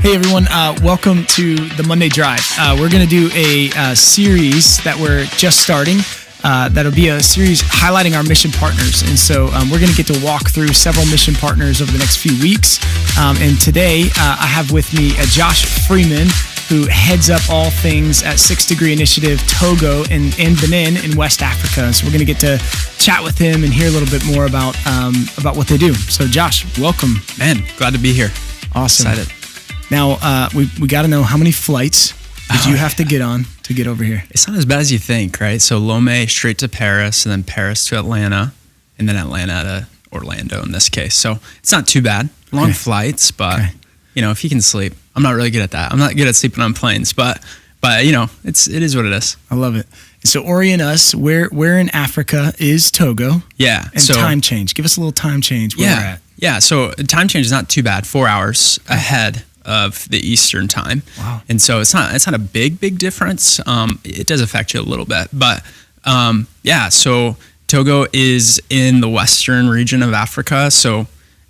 Hey everyone, welcome to the Monday Drive. We're going to do a series that we're just starting. That'll be a series highlighting our mission partners. And so we're going to get to walk through several mission partners over the next few weeks. And today I have with me Josh Freeman, who heads up all things at 6 Degree Initiative, Togo and Benin in West Africa. So we're going to get to chat with him and hear a little bit more about what they do. So Josh, welcome. Man, glad to be here. Awesome. Excited. Now, we got to know, how many flights did you have to get on to get over here? It's not as bad as you think, right? So Lomé straight to Paris, and then Paris to Atlanta, and then Atlanta to Orlando in this case. So it's not too bad. Long flights, but if you can sleep. I'm not really good at that. I'm not good at sleeping on planes, but it is what it is. I love it. So orient us. Where in Africa is Togo? Yeah. And time change. Give us a little time change where we're at. Yeah. So time change is not too bad. 4 hours ahead of the Eastern time. Wow. And so it's not a big difference. It does affect you a little bit, but so Togo is in the western region of Africa. So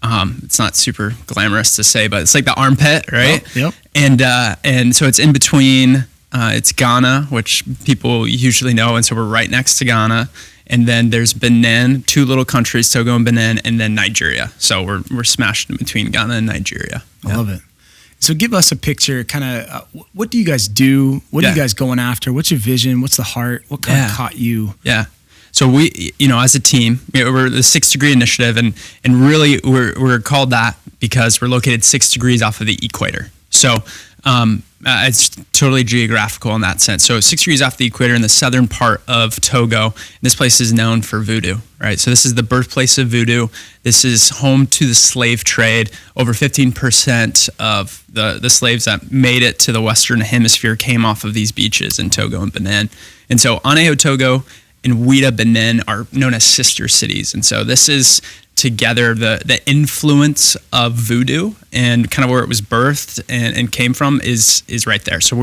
it's not super glamorous to say, but it's like the armpit, right? Yep. And so it's in between. It's Ghana, which people usually know, and so we're right next to Ghana. And then there's Benin, two little countries, Togo and Benin, and then Nigeria. So we're smashed in between Ghana and Nigeria. I love it. So give us a picture, kind of, what do you guys do? What are you guys going after? What's your vision? What's the heart? What kind of caught you? Yeah. So we, as a team, we're the 6 Degree Initiative, and really we're called that because we're located 6 degrees off of the equator. So it's totally geographical in that sense. So 6 degrees off the equator in the southern part of Togo. This place is known for voodoo, right? So this is the birthplace of voodoo. This is home to the slave trade. Over 15% of the slaves that made it to the Western Hemisphere came off of these beaches in Togo and Benin. And so Aneo, Togo, and Ouida, Benin are known as sister cities. And so this is together the influence of voodoo and kind of where it was birthed and came from is right there. So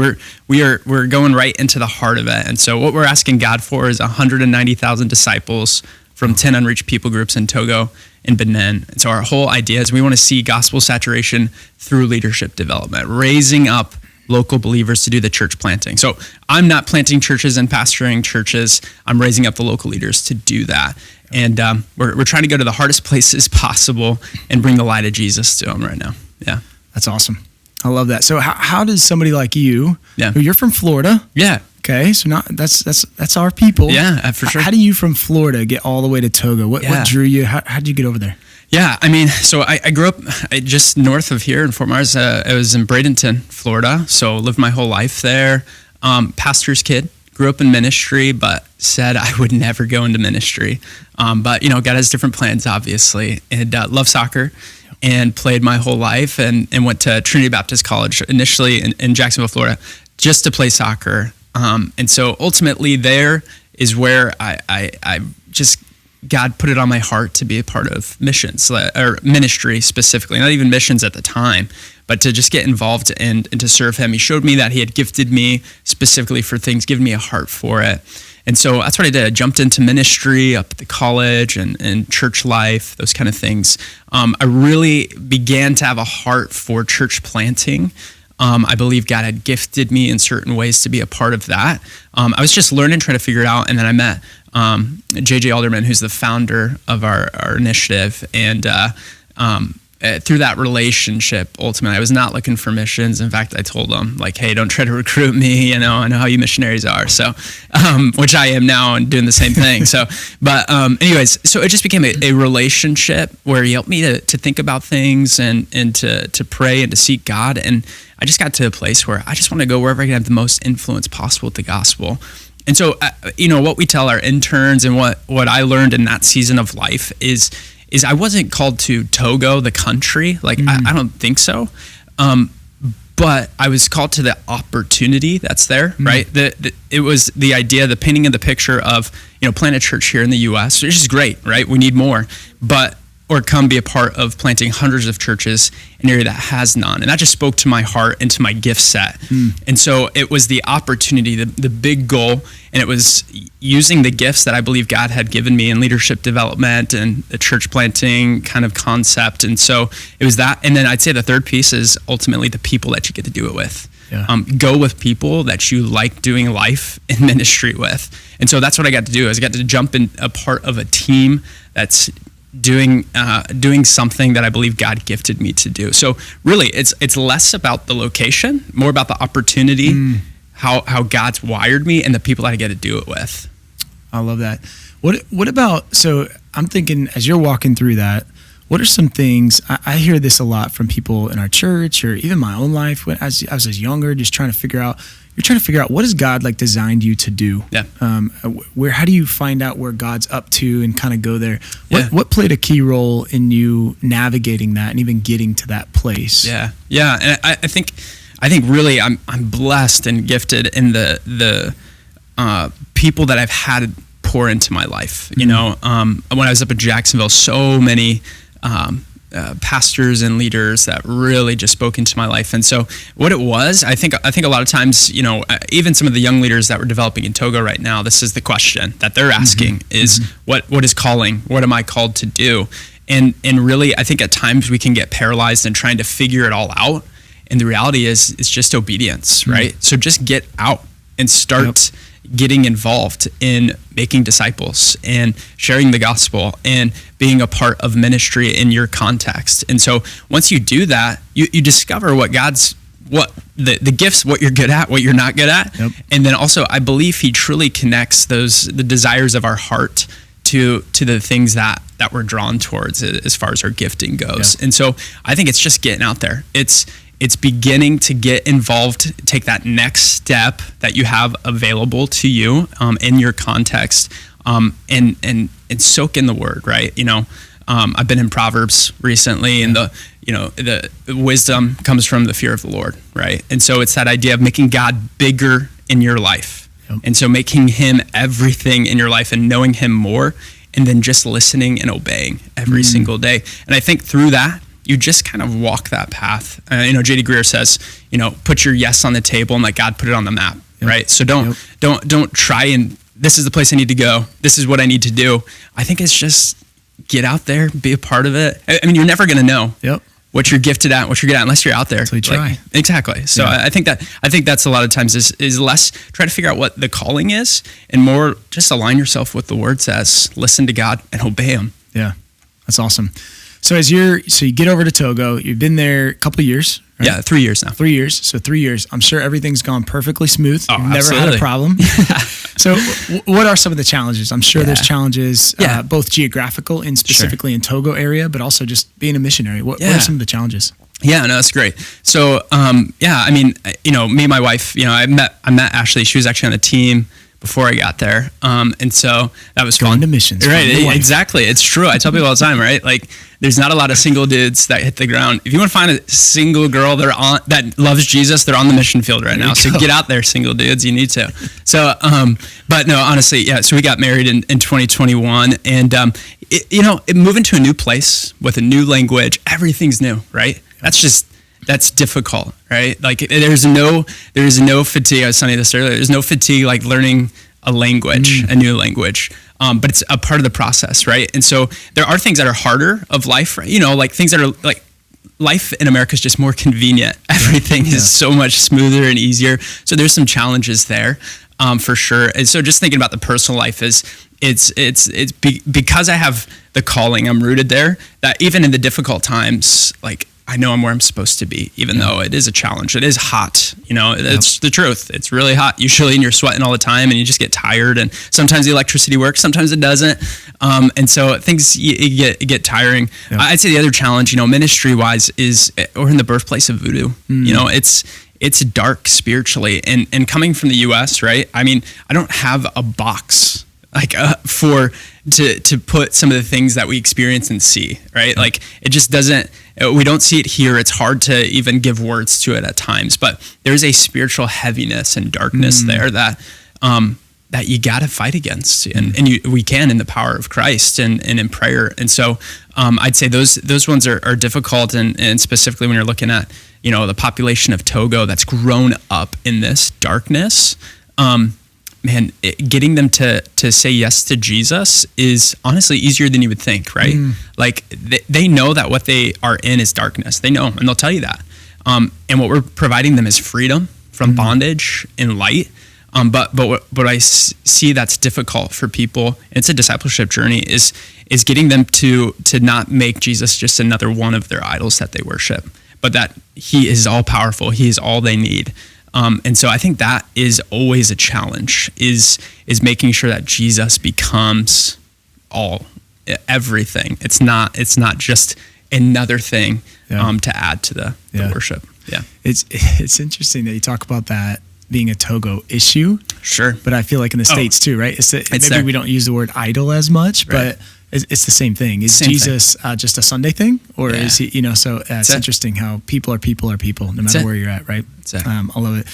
we're going right into the heart of it. And so what we're asking God for is 190,000 disciples from 10 unreached people groups in Togo and Benin. And so our whole idea is we want to see gospel saturation through leadership development, raising up local believers to do the church planting. So I'm not planting churches and pastoring churches. I'm raising up the local leaders to do that. And we're trying to go to the hardest places possible and bring the light of Jesus to them right now. Yeah. That's awesome. I love that. So how does somebody like you, who you're from Florida? Yeah. Okay. So that's our people. Yeah, for sure. How do you from Florida get all the way to Togo? What drew you? How did you get over there? Yeah, I mean, so I grew up just north of here in Fort Myers. I was in Bradenton, Florida, so lived my whole life there. Pastor's kid, grew up in ministry, but said I would never go into ministry. But, God has different plans, obviously, and love soccer and played my whole life and went to Trinity Baptist College initially in Jacksonville, Florida, just to play soccer. And so ultimately there is where I just God put it on my heart to be a part of missions or ministry specifically, not even missions at the time, but to just get involved and to serve him. He showed me that he had gifted me specifically for things, given me a heart for it. And so that's what I did. I jumped into ministry up at the college and church life, those kind of things. I really began to have a heart for church planting. I believe God had gifted me in certain ways to be a part of that. I was just learning, trying to figure it out, and then I met J.J. Alderman, who's the founder of our initiative, and through that relationship, ultimately, I was not looking for missions. In fact, I told him, like, hey, don't try to recruit me, I know how you missionaries are, so, which I am now and doing the same thing, so, but anyways, so it just became a relationship where he helped me to think about things and to pray and to seek God, and I just got to a place where I just want to go wherever I can have the most influence possible with the gospel. And so, what we tell our interns and what I learned in that season of life is I wasn't called to Togo, the country. Like, I don't think so. But I was called to the opportunity that's there, right? It was the idea, the painting of the picture of, plant a church here in the U.S., which is great, right? We need more. But or come be a part of planting hundreds of churches in an area that has none. And that just spoke to my heart and to my gift set. And so it was the opportunity, the big goal, and it was using the gifts that I believe God had given me in leadership development and the church planting kind of concept. And so it was that. And then I'd say the third piece is ultimately the people that you get to do it with. Yeah. Go with people that you like doing life in ministry with. And so that's what I got to do, is I got to jump in a part of a team that's doing something that I believe God gifted me to do. So really it's less about the location, more about the opportunity, how God's wired me and the people that I get to do it with. I love that. What about, so I'm thinking as you're walking through that, what are some things, I hear this a lot from people in our church or even my own life when I was younger, just trying to figure out what has God like designed you to do? Yeah. How do you find out where God's up to and kind of go there? What played a key role in you navigating that and even getting to that place? Yeah. Yeah. And I think really I'm blessed and gifted in the people that I've had pour into my life. You know, when I was up in Jacksonville, so many pastors and leaders that really just spoke into my life. And so what it was, I think a lot of times, you know, even some of the young leaders that we're developing in Togo right now, this is the question that they're asking is what is calling? What am I called to do? And really, I think at times we can get paralyzed in trying to figure it all out. And the reality is it's just obedience, right? So just get out and start getting involved in making disciples and sharing the gospel and being a part of ministry in your context. And so once you do that, you discover what the gifts, what you're good at, what you're not good at. And then also I believe he truly connects the desires of our heart to the things that we're drawn towards as far as our gifting goes. And so I think it's just getting out there. It's beginning to get involved, take that next step that you have available to you in your context, and soak in the word, right? You know, I've been in Proverbs recently, and the wisdom comes from the fear of the Lord, right? And so it's that idea of making God bigger in your life, and so making him everything in your life and knowing him more, and then just listening and obeying every single day. And I think through that, you just kind of walk that path. J.D. Greer says, put your yes on the table and let God put it on the map, right? So don't try and, this is the place I need to go. This is what I need to do. I think it's just get out there, be a part of it. I mean, you're never going to know what you're gifted at, what you're good at, unless you're out there. Until you try. Exactly. So I think that's a lot of times is less try to figure out what the calling is and more just align yourself with the word says, listen to God and obey him. Yeah. That's awesome. So you get over to Togo, you've been there a couple of years, right? Yeah, 3 years now. 3 years. So 3 years. I'm sure everything's gone perfectly smooth. Oh, You've never had a problem. So what are some of the challenges? I'm sure there's challenges, both geographical and specifically in Togo area, but also just being a missionary. What are some of the challenges? Yeah, no, that's great. So, I mean, me and my wife, I met Ashley. She was actually on the team before I got there. And so that was going to missions. Right. Exactly. It's true. I tell people all the time, right? Like there's not a lot of single dudes that hit the ground. If you want to find a single girl that loves Jesus, they're on the mission field right now. So get out there, single dudes, you need to. So, but no, honestly, so we got married in 2021 and, moving to a new place with a new language, everything's new, right? That's difficult, right? Like there's no fatigue. I was saying this earlier. There's no fatigue like learning a language, a new language. But it's a part of the process, right? And so there are things that are harder of life, right? Like things that are like life in America is just more convenient. Everything is so much smoother and easier. So there's some challenges there, for sure. And so just thinking about the personal life because I have the calling, I'm rooted there, that even in the difficult times, like I know I'm where I'm supposed to be, even though it is a challenge. It is hot, it's the truth. It's really hot usually, and you're sweating all the time and you just get tired, and sometimes the electricity works, sometimes it doesn't. And so things it get tiring. Yeah. I'd say the other challenge, ministry wise is we're in the birthplace of Voodoo. It's dark spiritually, and coming from the US, right? I mean, I don't have a box like to put some of the things that we experience and see, right? Like it just doesn't, we don't see it here. It's hard to even give words to it at times, but there's a spiritual heaviness and darkness there that you got to fight against, and we can in the power of Christ and in prayer. And so I'd say those ones are difficult, and specifically when you're looking at, the population of Togo that's grown up in this darkness. Getting them to say yes to Jesus is honestly easier than you would think, right? Like they know that what they are in is darkness. They know, and they'll tell you that. And what we're providing them is freedom from bondage and light. But what I see that's difficult for people, it's a discipleship journey, is getting them to not make Jesus just another one of their idols that they worship, but that he is all powerful. He is all they need. And so I think that is always a challenge, is making sure that Jesus becomes everything. It's not just another thing to add to the worship. Yeah. It's interesting that you talk about that being a Togo issue. Sure. But I feel like in the States too, right? Maybe there. We don't use the word idol as much, right. But it's the same thing. Is Jesus just a Sunday thing, or is he? So it's interesting how people are people, no matter where you're at, right? I love it.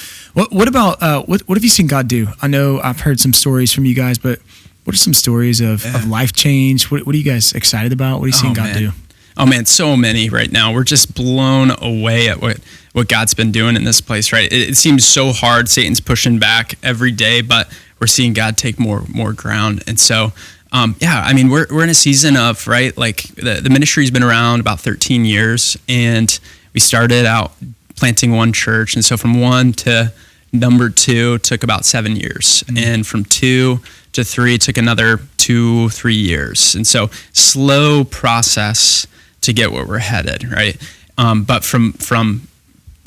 What about what have you seen God do? I know I've heard some stories from you guys, but what are some stories of life change? What are you guys excited about? What are you seeing God do? Oh man, so many right now. We're just blown away at what God's been doing in this place, right? It seems so hard. Satan's pushing back every day, but we're seeing God take more ground. And so, we're in a season of, right, like the ministry's been around about 13 years, and we started out planting one church. And so from 1 to number 2 took about 7 years. And from 2 to 3 took another 2-3 years. And so slow process to get where we're headed, right? But from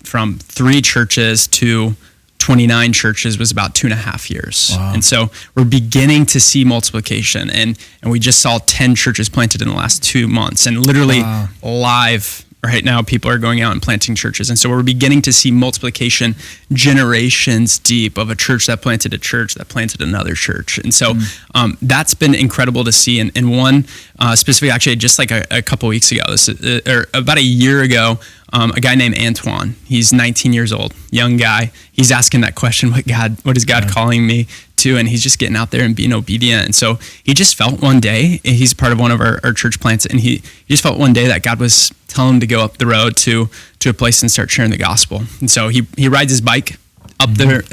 3 churches to 29 churches was about 2.5 years. Wow. And so we're beginning to see multiplication, and we just saw 10 churches planted in the last 2 months, and literally live right now people are going out and planting churches. And so we're beginning to see multiplication generations deep of a church that planted a church that planted another church. And so that's been incredible to see. And one specifically, actually just like a couple weeks ago, or about a year ago, a guy named Antoine, he's 19 years old, young guy. He's asking that question, what is God calling me to? And he's just getting out there and being obedient. And so he just felt one day, he's part of one of our church plants, and he just felt one day that God was telling him to go up the road to a place and start sharing the gospel. And so he rides his bike up there,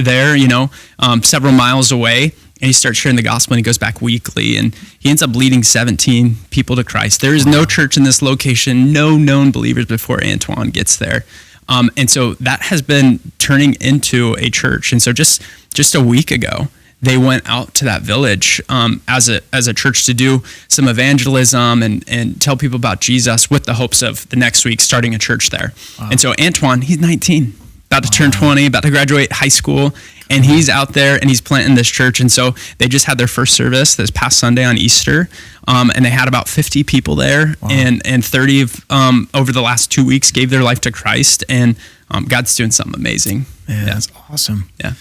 several miles away, and he starts sharing the gospel, and he goes back weekly, and he ends up leading 17 people to Christ. There is no church in this location, no known believers before Antoine gets there. And so that has been turning into a church. And so just a week ago, they went out to that village as a church to do some evangelism and tell people about Jesus, with the hopes of the next week starting a church there. Wow. And so Antoine, he's 19, about to turn 20, about to graduate high school, and he's out there and he's planting this church. And so they just had their first service this past Sunday on Easter, and they had about 50 people there, and 30 over the last 2 weeks gave their life to Christ, and God's doing something amazing. Yeah, that's awesome. Yeah.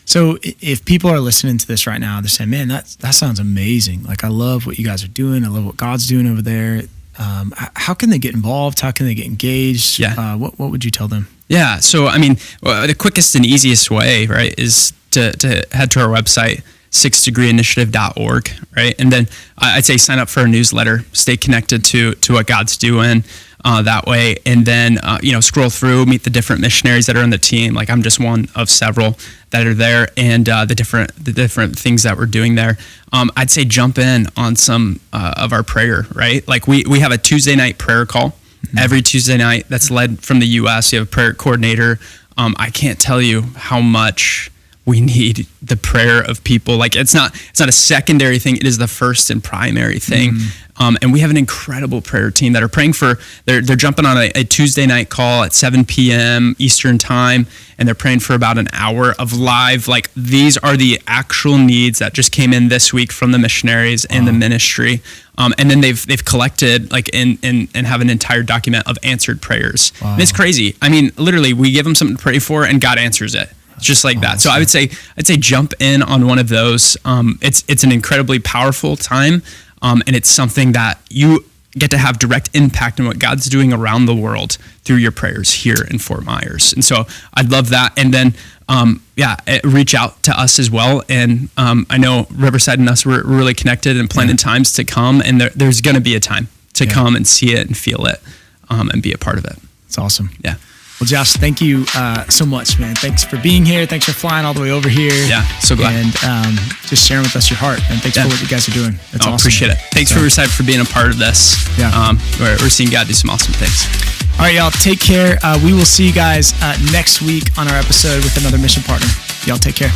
So if people are listening to this right now, they're saying, man, that sounds amazing. Like, I love what you guys are doing. I love what God's doing over there. How can they get involved? How can they get engaged? Yeah. What would you tell them? Yeah. So, the quickest and easiest way, right, is to head to our website, sixthDegreeInitiative.org, right? And then I'd say sign up for a newsletter, stay connected to what God's doing that way. And then, scroll through, meet the different missionaries that are on the team. Like, I'm just one of several that are there, and the different things that we're doing there. I'd say jump in on some of our prayer, right? Like we have a Tuesday night prayer call every Tuesday night that's led from the U.S. You have a prayer coordinator. I can't tell you how much we need the prayer of people. Like, it's not a secondary thing. It is the first and primary thing. And we have an incredible prayer team that are praying for, they're jumping on a Tuesday night call at 7 p.m. Eastern time, and they're praying for about an hour of live. Like, these are the actual needs that just came in this week from the missionaries and the ministry. And then they've collected, like, and have an entire document of answered prayers. Wow. And it's crazy. Literally, we give them something to pray for, and God answers it. Just like that. So I'd say jump in on one of those. It's an incredibly powerful time, and it's something that you get to have direct impact on what God's doing around the world through your prayers here in Fort Myers. And so I'd love that. And then reach out to us as well. And I know Riverside and us, we're really connected and planning times to come, and there's going to be a time. to come and see it and feel it, and be a part of it. It's awesome. Yeah. Well, Josh, thank you so much, man. Thanks for being here. Thanks for flying all the way over here. Yeah, so glad. And just sharing with us your heart. And thanks for what you guys are doing. That's awesome. Appreciate it. Thanks, Riverside, for being a part of this. Yeah. We're seeing God do some awesome things. All right, y'all. Take care. We will see you guys next week on our episode with another mission partner. Y'all take care.